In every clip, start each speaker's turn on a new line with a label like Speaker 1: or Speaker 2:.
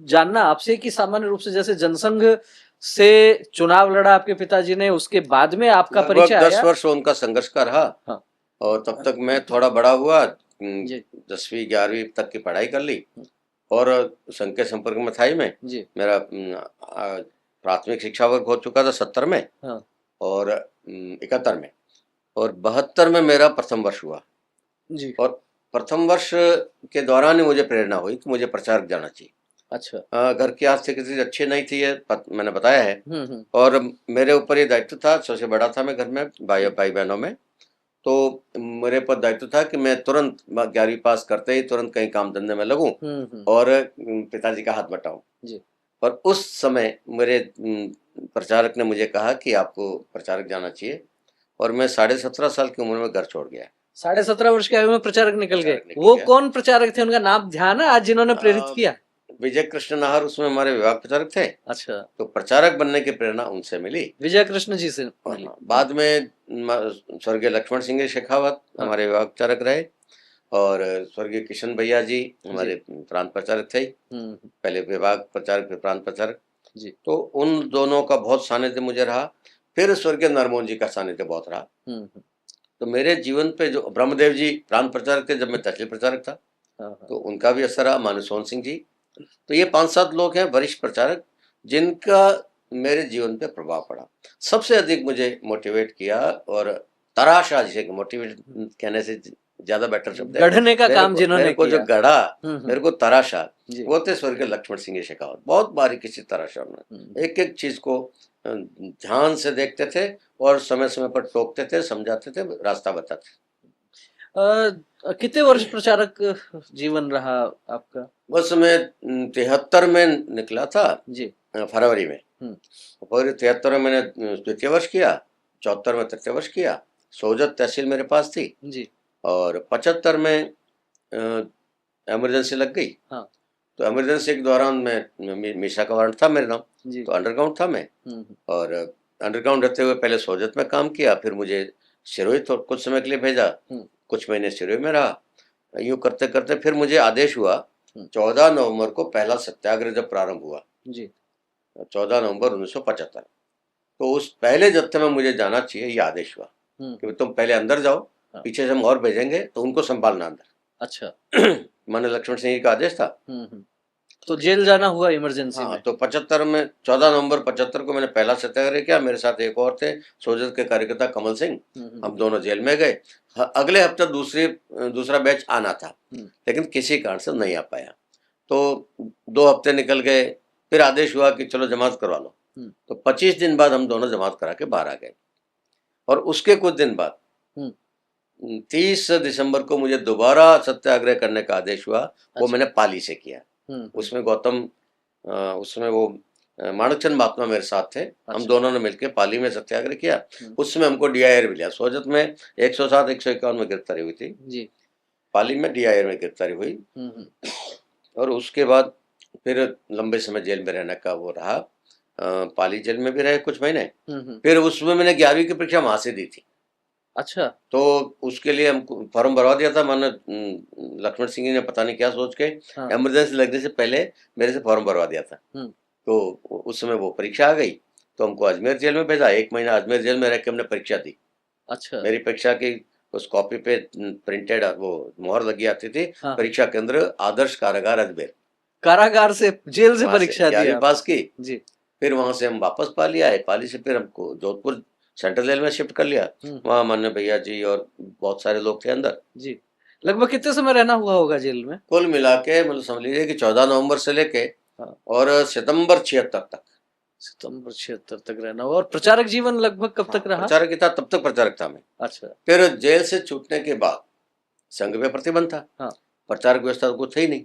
Speaker 1: जानना आपसे कि सामान्य रूप से जैसे जनसंघ से चुनाव लड़ा आपके पिताजी ने, उसके बाद में आपका परिचय
Speaker 2: लगभग 10
Speaker 1: आया?
Speaker 2: वर्ष उनका संघर्ष का रहा।
Speaker 1: हाँ।
Speaker 2: और तब तक मैं थोड़ा बड़ा हुआ,
Speaker 1: जी
Speaker 2: 10वीं 11वीं तक की पढ़ाई कर ली और संघ के संपर्क में था ही मैं।
Speaker 1: जी।
Speaker 2: मेरा प्राथमिक शिक्षा वर्ग हो चुका था 70 में
Speaker 1: हाँ
Speaker 2: और 71 में, और 72 में मेरा प्रथम वर्ष हुआ।
Speaker 1: जी।
Speaker 2: और प्रथम वर्ष के दौरान ही मुझे प्रेरणा हुई कि मुझे प्रचारक जाना चाहिए।
Speaker 1: अच्छा।
Speaker 2: घर की आर्थिक स्थिति अच्छी नहीं थी, ये मैंने बताया है।
Speaker 1: हम्म।
Speaker 2: और मेरे ऊपर ये दायित्व था, सबसे बड़ा था मैं घर में भाई बहनों में, तो मेरे पर दायित्व था कि मैं तुरंत 11वीं पास करते ही तुरंत कहीं काम धंधे में लगूं और पिताजी का हाथ बटाऊं।
Speaker 1: जी।
Speaker 2: और उस समय मेरे प्रचारक ने मुझे कहा कि आपको प्रचारक जाना चाहिए, और मैं 17.5 साल की उम्र में घर छोड़ गया।
Speaker 1: 17.5 वर्ष की आयु में प्रचारक निकल गए।
Speaker 2: निकल
Speaker 1: वो
Speaker 2: गया।
Speaker 1: कौन प्रचारक थे, उनका नाम ध्यान है आज जिन्होंने प्रेरित किया?
Speaker 2: विजय कृष्ण नाहर उसमें हमारे विभाग प्रचारक थे।
Speaker 1: अच्छा।
Speaker 2: तो प्रचारक बनने की प्रेरणा उनसे मिली,
Speaker 1: विजय कृष्ण जी से मिली।
Speaker 2: बाद में स्वर्गीय लक्ष्मण सिंह शेखावत हमारे विभाग प्रचारक रहे, और स्वर्गीय किशन भैया जी हमारे प्रांत प्रचारक थे, पहले विभाग प्रचारक फिर प्रांत प्रचारक जी। तो उन दोनों का बहुत सानिध्य मुझे रहा। फिर स्वर्गीय नरमोहन जी का सानिध्य बहुत रहा। तो मेरे जीवन पे जो ब्रह्मदेव जी प्रांत प्रचारक थे जब मैं तहसील प्रचारक था, तो उनका भी असर रहा, मानुसोहन सिंह जी। तो ये 5-7 लोग हैं वरिष्ठ प्रचारक जिनका मेरे जीवन पे प्रभाव पड़ा। सबसे अधिक मुझे मोटिवेट किया, और तराशा, जिसे मोटिवेट कहने से ज्यादा बेटर शब्द है,
Speaker 1: गढ़ने का काम जिन्होंने
Speaker 2: मेरे को
Speaker 1: किया।
Speaker 2: जो गढ़ा, मेरे को तराशा,
Speaker 1: जी।
Speaker 2: वो थे स्वर्गीय लक्ष्मण सिंह शेखावत। बहुत बारीकी से तराशा उन्होंने, एक एक चीज को ध्यान से देखते थे और समय समय पर टोकते थे, समझाते थे, रास्ता बताते थे।
Speaker 1: कितने वर्ष प्रचारक जीवन रहा आपका?
Speaker 2: बस मैं 73 में निकला था
Speaker 1: जी,
Speaker 2: फरवरी में। फरवरी 73 में मैंने द्वितीय वर्ष किया, 74 में तृतीय वर्ष किया। सोजत तहसील मेरे पास थी
Speaker 1: जी।
Speaker 2: और 75 में इमरजेंसी लग गई।
Speaker 1: हाँ।
Speaker 2: तो इमरजेंसी के दौरान मैं मीशा का वारंट था मेरे नाम, तो अंडरग्राउंड था मैं। और अंडरग्राउंड रहते हुए पहले सोजत में काम किया, फिर मुझे सिरोही तो कुछ समय के लिए भेजा, कुछ महीने सिरोही में रहा। यूँ करते करते फिर मुझे आदेश हुआ 14 नवंबर को पहला सत्याग्रह जब प्रारंभ हुआ जी, 14 नवंबर 1975। तो उस पहले जत्थे में मुझे जाना चाहिए, ये आदेश हुआ कि तुम पहले अंदर जाओ, पीछे से हम और भेजेंगे तो उनको संभालना अंदर। अच्छा। माननीय लक्ष्मण सिंह जी का आदेश था।
Speaker 1: तो जेल जाना हुआ इमरजेंसी में।
Speaker 2: तो 75 में 14 नवंबर 75 को मैंने पहला सत्याग्रह किया। मेरे साथ एक और थे सोजत के कार्यकर्ता कमल सिंह, हम दोनों जेल में गए। अगले हफ्ते दूसरा बैच आना था, लेकिन किसी कारण से नहीं आ पाया। तो 2 हफ्ते निकल गए, फिर आदेश हुआ कि चलो जमात करवा लो। तो 25 दिन बाद हम दोनों जमात करा के बाहर आ गए। और उसके कुछ दिन बाद 30 दिसंबर को मुझे दोबारा सत्याग्रह करने का आदेश हुआ। वो मैंने पाली से किया। उसमें उसमें वो माणकचंद महात्मा मेरे साथ थे। हम दोनों ने मिलकर पाली में सत्याग्रह किया। उसमें हमको DIR मिला। सोजत में 107 151 में गिरफ्तारी हुई थी जी, पाली में DIR में गिरफ्तारी हुई। और उसके बाद फिर लंबे समय जेल में रहने का वो रहा। पाली जेल में भी रहे कुछ महीने। फिर उसमें मैंने 11वीं की परीक्षा वहां से दी थी। अच्छा। तो उसके लिए हमको फॉर्म भरवा दिया था। मैंने लक्ष्मण सिंह जी ने पता नहीं क्या सोच के इमरजेंसी लगने से पहले मेरे से फॉर्म भरवा दिया था। तो उस समय वो परीक्षा आ गई, तो हमको अजमेर जेल में भेजा। 1 महीना अजमेर जेल में रह के हमने परीक्षा दी। अच्छा। मेरी परीक्षा की उस कॉपी पे प्रिंटेड वो मोहर लगी आती थी। परीक्षा केंद्र आदर्श कारागार अजमेर। कारागार से जेल से परीक्षा दी पास की जी। फिर वहां से हम वापस पाली आए। पाली से फिर हमको जोधपुर सेंट्रल जेल में शिफ्ट कर लिया। वहाँ मान्य भैया जी और बहुत सारे लोग थे अंदर जी।
Speaker 1: लगभग कितने समय रहना हुआ होगा जेल में?
Speaker 2: कुल मिला के मतलब समझ लीजिए कि 14 नवंबर से लेके और सितंबर 76 तक।
Speaker 1: सितंबर 76 तक रहना हुआ। और प्रचारक जीवन लगभग कब तक रहा?
Speaker 2: प्रचारक था, तब तक प्रचारक था मैं। अच्छा। फिर जेल से छूटने के बाद संघ में प्रतिबंध था। प्रचारक व्यवस्था कुछ थी नहीं,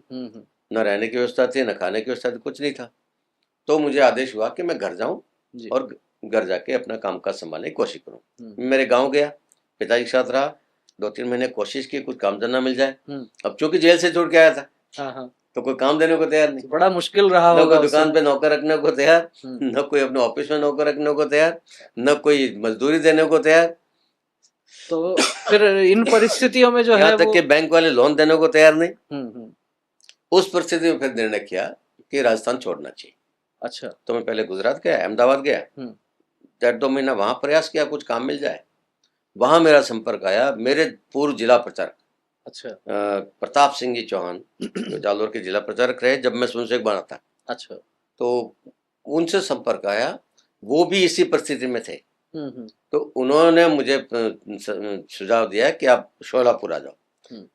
Speaker 2: न रहने की व्यवस्था थी, न खाने की व्यवस्था थी, कुछ नहीं था। तो मुझे आदेश हुआ कि मैं घर जाऊं और घर जाके अपना काम काज संभालने की कोशिश करूं। मेरे गांव गया, पिताजी के साथ रहा 2-3 महीने, कोशिश की कुछ काम धंधा मिल जाए। अब चूंकि जेल से छूट के आया था, तो कोई काम देने को तैयार नहीं।
Speaker 1: बड़ा मुश्किल रहा होगा।
Speaker 2: न कोई दुकान पे नौकर रखने को तैयार, न कोई अपने ऑफिस में नौकर रखने को तैयार, न कोई मजदूरी देने को तैयार।
Speaker 1: तो फिर इन परिस्थितियों में जो है
Speaker 2: यहाँ तक कि बैंक वाले लोन देने को तैयार नहीं। उस परिस्थिति में फिर निर्णय किया कि राजस्थान छोड़ना चाहिए।
Speaker 1: अच्छा।
Speaker 2: तो मैं पहले गुजरात गया, अहमदाबाद गया, 1.5-2 महीना वहां प्रयास किया कुछ काम मिल जाए। वहां मेरा संपर्क आया मेरे पूर्व जिला प्रचारक
Speaker 1: अच्छा।
Speaker 2: प्रताप सिंह जी चौहान, जो जालोर के जिला प्रचारक रहे जब मैं सुनसेक बना था।
Speaker 1: अच्छा।
Speaker 2: तो उनसे संपर्क आया, वो भी इसी परिस्थिति में थे।
Speaker 1: हम्म।
Speaker 2: तो उन्होंने मुझे सुझाव दिया कि आप शोलापुर आ जाओ।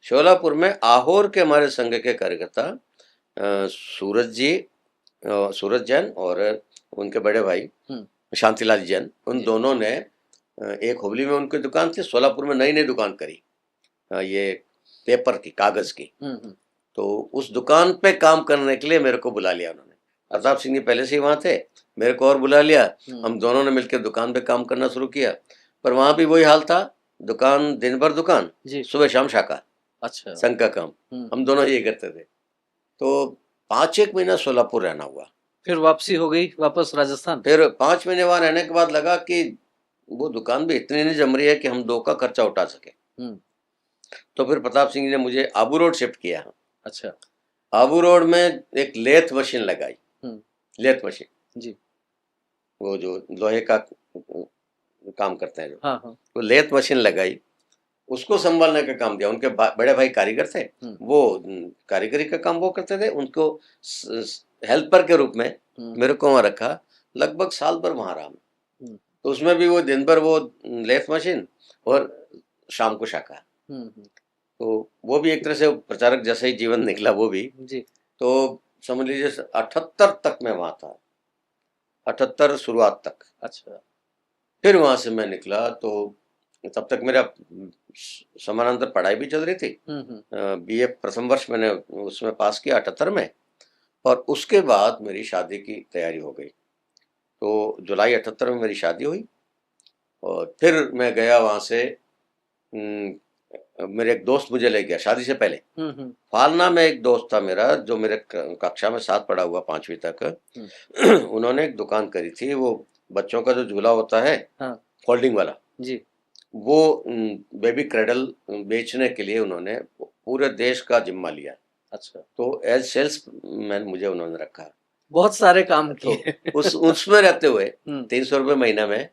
Speaker 2: शोलापुर में आहोर के हमारे संघ के कार्यकर्ता सूरज जैन और उनके बड़े भाई शांतिलाल जैन, उन दोनों ने एक हुबली में उनकी दुकान थी, सोलापुर में नई दुकान करी, ये पेपर की, कागज की। तो उस दुकान पे काम करने के लिए मेरे को बुला लिया उन्होंने। प्रताप सिंह जी पहले से ही वहां थे, मेरे को और बुला लिया। हम दोनों ने मिलकर दुकान पे काम करना शुरू किया। पर वहां भी वही हाल था, दुकान दिन भर दुकान, सुबह शाम शाखा।
Speaker 1: अच्छा।
Speaker 2: संघ का काम हम दोनों ये करते थे। तो 5-1 महीना सोलापुर रहना हुआ।
Speaker 1: फिर वापसी हो गई वापस राजस्थान।
Speaker 2: फिर 5 महीने वहां रहने के बाद लगा कि वो दुकान भी इतनी नहीं जम रही है कि हम 2 का खर्चा उठा सके। तो फिर प्रताप सिंह ने मुझे आबू रोड शिफ्ट किया। अच्छा। आबू रोड में एक लेथ मशीन लगाई, लेथ मशीन जी, वो जो लोहे का काम करते हैं जो, हाँ। वो लेथ मशीन लगाई, उसको संभालने का काम दिया। उनके बड़े भाई कारीगर थे, वो कारीगरी का काम वो करते थे, उनको हेल्पर के रूप में मेरे को वहां रखा। लगभग साल भर वहां रहा। तो उसमें भी वो दिन भर वो लेथ मशीन और शाम को शाखा। तो वो भी एक तरह से प्रचारक जैसा ही जीवन निकला वो भी जी। तो समझ लीजिए 78 तक मैं वहां था, 78 शुरुआत तक। अच्छा। फिर वहां से मैं निकला तो तब तक मेरा समानांतर पढ़ाई भी चल रही थी। बीए प्रथम वर्ष मैंने उसमें पास किया 78 में, और उसके बाद मेरी शादी की तैयारी हो गई। तो जुलाई 78 में मेरी शादी हुई, और फिर मैं गया वहां से। मेरे एक दोस्त मुझे ले गया शादी से पहले। फालना में एक दोस्त था मेरा जो मेरे कक्षा में साथ पढ़ा हुआ 5वीं तक। उन्होंने एक दुकान करी थी, वो बच्चों का जो झूला होता है, हाँ। फोल्डिंग वाला जी, वो बेबी क्रेडल बेचने के लिए उन्होंने पूरे देश का जिम्मा लिया। अच्छा। तो एज सेल्स मैन मुझे उन्होंने रखा। बहुत सारे काम किए। तो उसमें रहते हुए 300 रुपये महीना में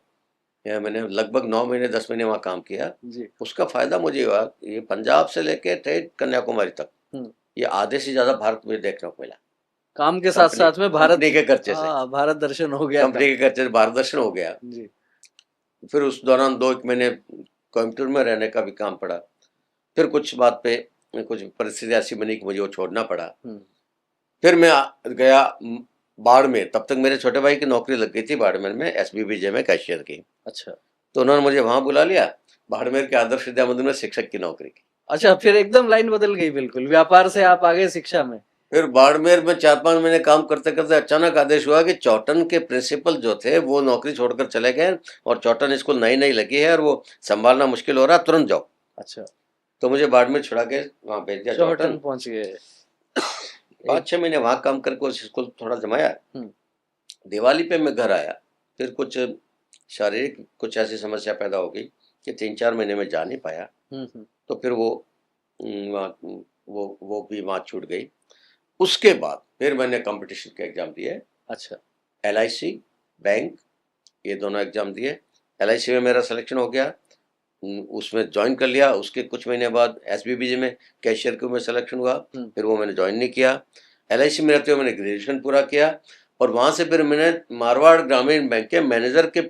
Speaker 2: मैंने लगभग 9 महीने 10 महीने वहाँ काम किया जी। उसका फायदा मुझे हुआ, ये पंजाब से लेके ठेठ कन्याकुमारी तक, ये आधे से ज्यादा भारत में देखने को मिला। काम के साथ साथ में भारत के खर्चे से भारत दर्शन हो गया, कंपनी के खर्चे से भारत दर्शन हो गया जी। फिर उस दौरान 2 महीने कोयम्बटूर में रहने का भी काम पड़ा। फिर कुछ बात पे कुछ परिस्थिति ऐसी बनी कि मुझे वो छोड़ना पड़ा। फिर मैं गया बाड़मेर। तब तक मेरे छोटे भाई की नौकरी लग गई थी बाड़मेर में, SBBJ में कैशियर की। अच्छा। तो उन्होंने मुझे वहां बुला लिया, बाड़मेर के आदर्श विद्या मंदिर में शिक्षक की नौकरी की। अच्छा, फिर एकदम लाइन बदल गई बिल्कुल, व्यापार से आप आगे शिक्षा में। फिर बाड़मेर में 4-5 महीने काम करते करते अचानक आदेश हुआ कि चौटन के प्रिंसिपल जो थे वो नौकरी छोड़कर चले गए, और चौटन स्कूल नई नई लगी है और वो संभालना मुश्किल हो रहा, तुरंत जाओ। अच्छा। तो मुझे बाड़मेर छुड़ा के वहां भेज दिया, चौटन पहुंच गए। 5-6 महीने वहां काम करके उस स्कूल थोड़ा जमाया। दिवाली पे मैं घर आया, फिर कुछ शारीरिक कुछ ऐसी समस्या पैदा हो गई कि 3-4 महीने में जा नहीं पाया। तो फिर वो भी वहाँ छूट गई। उसके बाद फिर मैंने कंपटीशन के एग्जाम दिए। अच्छा। LIC, बैंक, ये दोनों एग्जाम दिए। LIC में मेरा सिलेक्शन हो गया, उसमें ज्वाइन कर लिया। उसके कुछ महीने बाद SBBJ में कैशियर के में सिलेक्शन हुआ, फिर वो मैंने ज्वाइन नहीं किया। LIC में रहते हुए मैंने ग्रेजुएशन पूरा किया, और वहां से फिर मैंने मारवाड़ ग्रामीण बैंक के मैनेजर के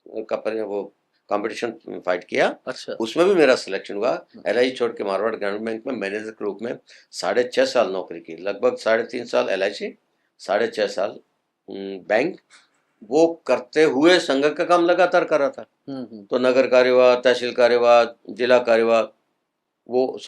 Speaker 2: वो कंपटीशन फाइट किया। अच्छा। उसमें भी मेरा सिलेक्शन हुआ। LIC छोड़ के मारवाड़ ग्रामीण बैंक में मैनेजर के रूप में 6.5 साल नौकरी की। लगभग 3.5 साल LIC, 6.5 साल बैंक। वो करते हुए संघ का काम लगातार कर रहा था। तो नगर कार्यवाह, तहसील कार्यवाह, जिला कार्यवाह, वो